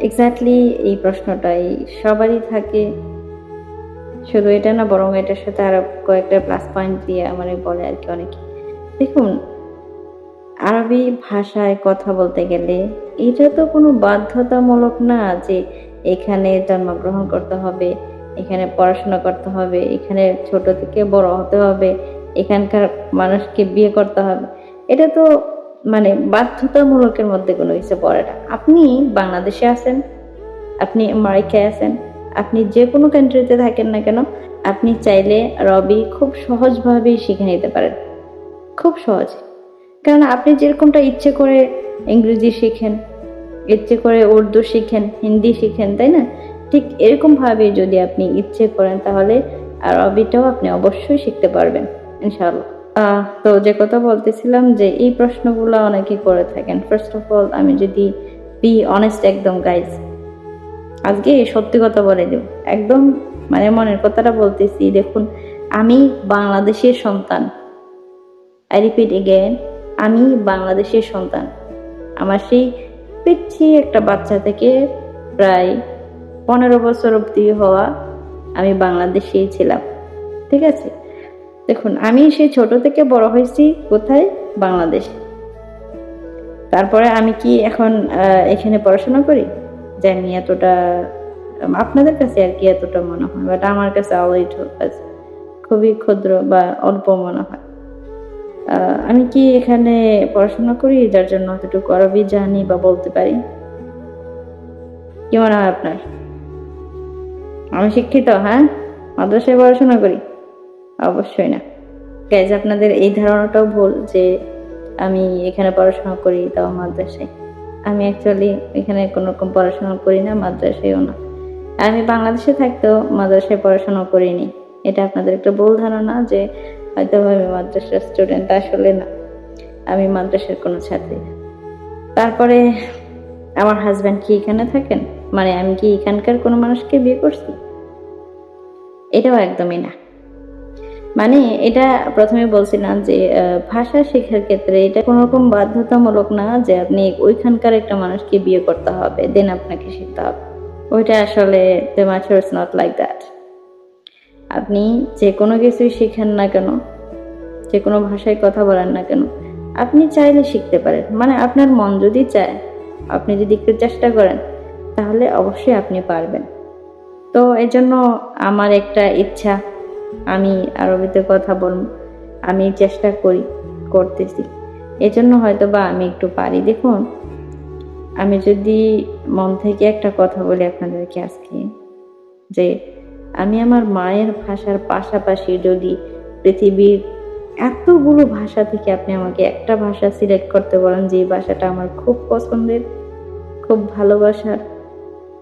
Exactly এই প্রশ্নটাই সবারই থাকে। শুধু এটা না, বরং এটার সাথে আরো কয়েকটা প্লাস পয়েন্ট দিয়ে আমারে বলে আরকি অনেকে। দেখুন, আরবি ভাষায় কথা বলতে গেলে এটা তো কোনো বাধ্যতামূলক না যে এখানে জন্মগ্রহণ করতে হবে, এখানে পড়াশোনা করতে হবে, এখানে ছোট থেকে বড় হতে হবে, এখানকার মানুষকে বিয়ে করতে হবে। এটা তো মানে বাধ্যতামূলকের মধ্যে কোনো কিছু পড়ে না। আপনি বাংলাদেশে আছেন, আপনি আমেরিকায় আছেন, আপনি যে কোনো কান্ট্রিতে থাকেন না কেন, আপনি চাইলে রবি খুব সহজভাবেই শিখে নিতে পারেন। খুব সহজে। কারণ আপনি যেরকমটা ইচ্ছে করে ইংরেজি শিখেন, ইচ্ছে করে উর্দু শিখেন, হিন্দি শিখেন, তাই না? ঠিক এরকমভাবে যদি আপনি ইচ্ছে করেন তাহলে আরবিটাও আপনি অবশ্যই শিখতে পারবেন ইনশাআল্লাহ। তো যে কথা বলতেছিলাম যে এই প্রশ্নগুলো অনেকেই করে থাকেন। ফার্স্ট অফ অল আমি যদি বি অনেস্ট একদম গাইজ, আজকে সত্যি কথা বলে দেব, একদম মানে মনের কথাটা বলতেছি। দেখুন, আমি বাংলাদেশের সন্তান। আই রিপিট এগেন, আমি বাংলাদেশের সন্তান। আমার সেই পিচ্ছি একটা বাচ্চা থেকে প্রায় 15 বছর অব্দি হওয়া আমি বাংলাদেশেই ছিলাম, ঠিক আছে? দেখুন, আমি সেই ছোট থেকে বড় হয়েছি কোথায়? বাংলাদেশে। তারপরে আমি কি এখন এখানে পড়াশোনা করি? জানি এতটা আপনাদের কাছে আর কি এতটা মনে হয়, বাট আমার কাছে খুবই ক্ষুদ্র বা অল্প মনে হয়। আমি কি এখানে পড়াশোনা করি যার জন্য অতটুকু আরবি জানি বা বলতে পারি? কি মনে হয় আপনার? আমি শিক্ষিত, হ্যাঁ? মাদ্রাসায় পড়াশোনা করি? অবশ্যই না। গাইজ, আপনাদের এই ধারণাটাও ভুল যে আমি এখানে পড়াশোনা করি, তাও মাদ্রাসায়। আমি অ্যাকচুয়ালি এখানে কোনো রকম পড়াশোনা করি না, মাদ্রাসায়ও না। আমি বাংলাদেশে থাকতেও মাদ্রাসায় পড়াশোনা করিনি। এটা আপনাদের একটা ভুল ধারণা যে হয়তো আমি মাদ্রাসার স্টুডেন্ট। আসলে না, আমি মাদ্রাসার কোনো ছাত্রী না। তারপরে আমার হাজব্যান্ড কি এখানে থাকেন? মানে আমি কি এখানকার কোনো মানুষকে বিয়ে করছি? এটাও একদমই না। মানে এটা প্রথমে বলছিলাম যে ভাষা শেখার ক্ষেত্রে এটা কোনো রকম বাধ্যতামূলক না যে আপনি ওইখানকার একটা মানুষকে বিয়ে করতে হবে, দেন আপনাকে শিখতে হবে। ওইটা আসলে the matter is not like that. আপনি যে কোনো কিছুই শিখেন না কেন, যে কোনো ভাষায় কথা বলেন না কেন, আপনি চাইলে শিখতে পারেন। মানে আপনার মন যদি চায়, আপনি যদি একটু চেষ্টা করেন, তাহলে অবশ্যই আপনি পারবেন। তো এজন্য আমার একটা ইচ্ছা, আমি আরবিতে কথা বলবো, আমি চেষ্টা করতেছি। এজন্য হয়তো বা আমি একটু পারি। দেখুন, আমি যদি মন থেকে একটা কথা বলি আপনাদেরকে আজকে, যে আমি আমার মায়ের ভাষার পাশাপাশি যদি পৃথিবীর এতগুলো ভাষা থেকে আপনি আমাকে একটা ভাষা সিলেক্ট করতে বলেন যে ভাষাটা আমার খুব পছন্দের, খুব ভালোবাসার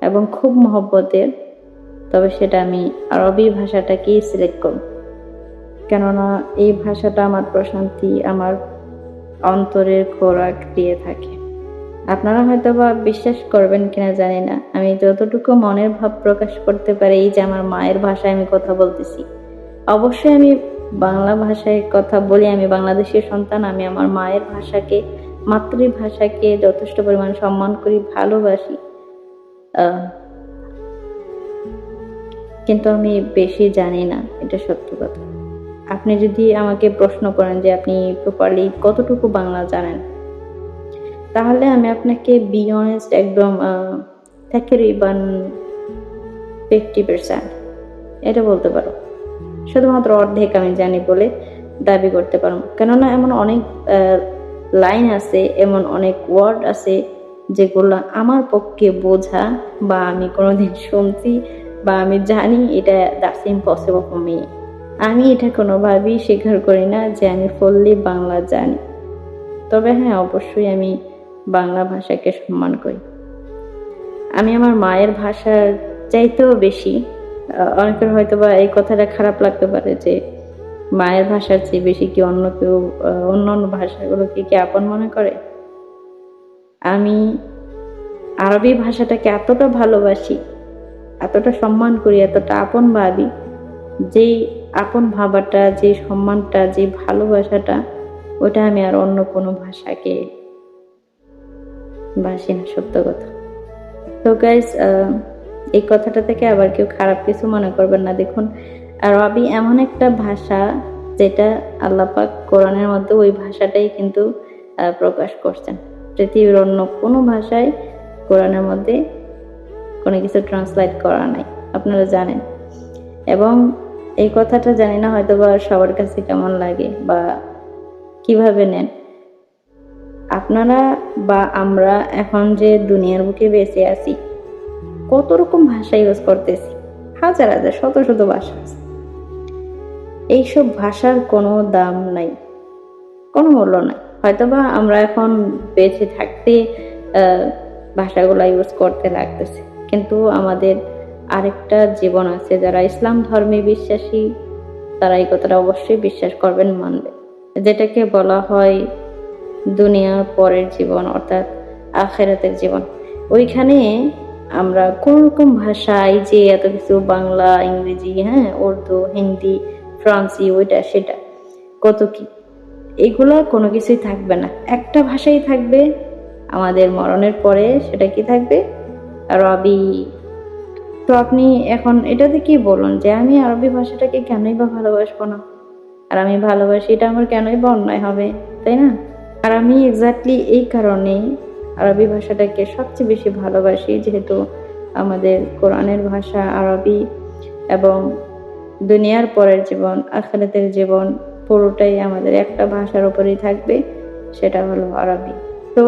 এবং খুব মহব্বতের, তবে সেটা আমি আরবি ভাষাটাকেই সিলেক্ট করব। কেননা এই ভাষাটা আমার প্রশান্তি, আমার অন্তরের খোরাক দিয়ে থাকে। আপনারা হয়তো বা বিশ্বাস করবেন কিনা জানি না, আমি যতটুকু মনের ভাব প্রকাশ করতে পারি এই যে আমার মায়ের ভাষায় আমি কথা বলতেছি। অবশ্যই আমি বাংলা ভাষায় কথা বলি, আমি বাংলাদেশের সন্তান, আমি আমার মায়ের ভাষাকে, মাতৃভাষাকে যথেষ্ট পরিমাণ সম্মান করি, ভালোবাসি। কিন্তু আমি বেশি জানি না, এটা সত্য কথা। আপনি যদি আমাকে প্রশ্ন করেন যে আপনি প্রপারলি কতটুকু বাংলা জানেন, তাহলে আমি আপনাকে বি অনেস্ট একদম তাকরিবান 50% এটা বলতে পারো। শুধুমাত্র অর্ধেক আমি জানি বলে দাবি করতে পারবো। কেননা এমন অনেক লাইন আছে, এমন অনেক ওয়ার্ড আছে যেগুলো আমার পক্ষে বোঝা বা আমি কোনোদিন শুনছি বা আমি জানি, এটা দ্যাটস ইম্পসিবল ফর মি। আমি এটা কোনোভাবেই স্বীকার করি না যে আমি ফুললি বাংলা জানি। তবে হ্যাঁ, অবশ্যই আমি বাংলা ভাষাকে সম্মান করি। আমি আমার মায়ের ভাষার চাইতেও বেশি, অনেকের হয়তো বা এই কথাটা খারাপ লাগতে পারে যে মায়ের ভাষার চেয়ে বেশি কি অন্য কেউ অন্যান্য ভাষাগুলোকে কি আপন মনে করে? আমি আরবি ভাষাটাকে এতটা ভালোবাসি, এতটা সম্মান করি, এতটা আপন ভাবি, যেই আপন ভাবাটা, যে সম্মানটা, যে ভালোবাসাটা, ওটা আমি আর অন্য কোনো ভাষাকে বাসি না, সত্য কথা। তো গাইস, এই কথাটা থেকে আবার কেউ খারাপ কিছু মনে করবেন না। দেখুন, আরবি এমন একটা ভাষা যেটা আল্লাহ পাক কোরআনের মধ্যে ওই ভাষাটাই কিন্তু প্রকাশ করছেন। পৃথিবীর অন্য কোনো ভাষায় কোরআনের মধ্যে কোনো কিছু ট্রান্সলেট করা নাই, আপনারা জানেন। এবং এই কথাটা জানি না হয়তো বা সবার কাছে কেমন লাগে বা কিভাবে নেন আপনারা বা আমরা। এখন যে দুনিয়ার বুকে বেঁচে আছি, কত রকম ভাষা ইউজ করতেছি, হাজার হাজার শত শত ভাষা আছে। এইসব ভাষার কোনো দাম নাই, কোনো মূল্য নাই। হয়তোবা আমরা এখন বেঁচে থাকতে ভাষাগুলো ইউজ করতে লাগতেছে, কিন্তু আমাদের আরেকটা জীবন আছে। যারা ইসলাম ধর্মে বিশ্বাসী তারা এই কথাটা অবশ্যই বিশ্বাস করবেন, মানবে, যেটাকে বলা হয় দুনিয়ার পরের জীবন, অর্থাৎ আখেরাতের জীবন। ওইখানে আমরা কোন রকম ভাষায় যে এত কিছু, বাংলা, ইংরেজি, হ্যাঁ, উর্দু, হিন্দি, ফ্রান্সি, ওইটা সেটা কত কি, এগুলো কোনো কিছুই থাকবে না। একটা ভাষাই থাকবে আমাদের মরণের পরে, সেটা কি থাকবে? আরবি। তো আপনি এখন এটাতে কি বলুন যে আমি আরবি ভাষাটাকে কেনই বা ভালোবাসবো না? আর আমি ভালোবাসি, এটা আমার কেনই বা অন্যায় হবে, তাই না? আর আমি এক্স্যাক্টলি এই কারণেই আরবি ভাষাটাকে সবচেয়ে বেশি ভালোবাসি, যেহেতু আমাদের কোরআনের ভাষা আরবি এবং দুনিয়ার পরের জীবন, আখিরাতের জীবন পুরোটাই আমাদের একটা ভাষার উপরেই থাকবে, সেটা হলো আরবি। তো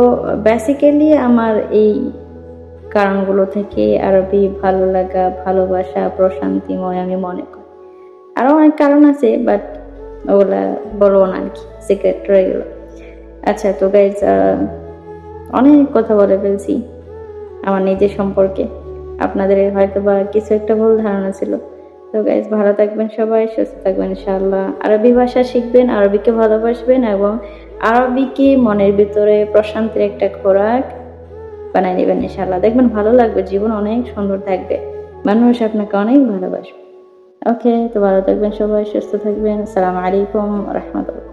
বেসিক্যালি আমার এই কারণগুলো থেকে আরবি ভালো লাগা, ভালোবাসা, প্রশান্তিময় আমি মনে করি। আরও অনেক কারণ আছে, বাট ওগুলা বলবো না আর কি, সিক্রেট রয়ে গেল। আচ্ছা, তো গাইজ, অনেক কথা বলে ফেলছি আমার নিজের সম্পর্কে। আপনাদের হয়তো বা কিছু একটা ভুল ধারণা ছিল। তো গাইজ, ভালো থাকবেন সবাই, সুস্থ থাকবেন ইনশাআল্লাহ। আরবি ভাষা শিখবেন, আরবিকে ভালোবাসবেন এবং আরবিকে মনের ভিতরে প্রশান্তির একটা খোরাক বানাই নেবেন ইনশাআল্লাহ। দেখবেন ভালো লাগবে, জীবন অনেক সুন্দর থাকবে, মানুষ আপনাকে অনেক ভালোবাসবে। ওকে, তো ভালো থাকবেন সবাই, সুস্থ থাকবেন। আসসালামু আলাইকুম রহমতুল্লাহ।